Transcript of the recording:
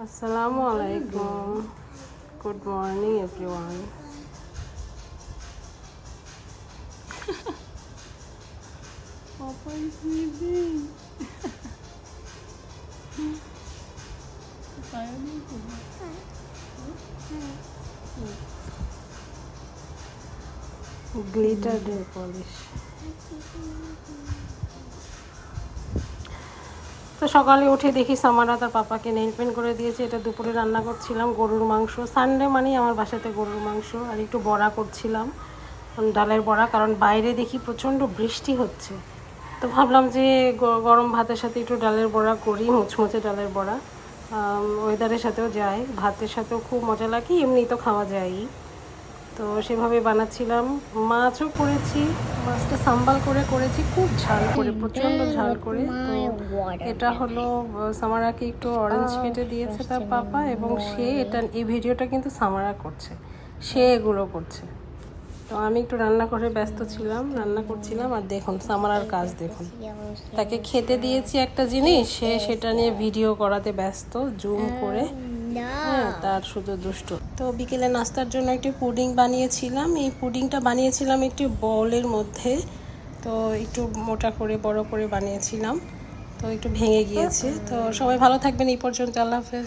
Assalamu alaikum. Good morning, everyone. Papa is sleeping. Glitter nail polish. তো সকালে উঠে দেখি সামারা তার পাপাকে নেইল পেন্ট করে দিয়েছে। এটা দুপুরে রান্না করছিলাম গরুর মাংস। সানডে মানেই আমার বাসাতে গরুর মাংস, আর একটু বড়া করছিলাম, ডালের বড়া, কারণ বাইরে দেখি প্রচণ্ড বৃষ্টি হচ্ছে। তো ভাবলাম যে গরম ভাতের সাথে একটু ডালের বড়া করি, মুচমুচে ডালের বড়া। ওয়েদারের সাথেও যায়, ভাতের সাথেও খুব মজা লাগে, এমনি তো খাওয়া যায়ই। তো সেভাবে বানাচ্ছিলাম। মাছও করেছি, মাছটা সাম্বাল করে করেছি, খুব ঝাল করে, প্রচণ্ড ঝাল করে। তো এটা হলো সামারাকে একটু অরেঞ্জ কেটে দিয়েছে তার পাপা, এবং সে এই ভিডিওটা কিন্তু সামারা করছে, সে এগুলো করছে। তো আমি একটু রান্না করে ব্যস্ত ছিলাম, রান্না করছিলাম। আর দেখুন সামারার কাজ দেখুন, তাকে খেতে দিয়েছি একটা জিনিস, সে সেটা নিয়ে ভিডিও করাতে ব্যস্ত, জুম করে। হ্যাঁ, তার শুধু দুষ্ট। তো বিকেলে নাস্তার জন্য একটি পুডিং বানিয়েছিলাম। এই পুডিংটা বানিয়েছিলাম একটি বোলের মধ্যে, তো একটু মোটা করে বড় করে বানিয়েছিলাম, তো একটু ভেঙে গিয়েছে। তো সবাই ভালো থাকবেন, এই পর্যন্ত, আল্লাহ হাফেজ।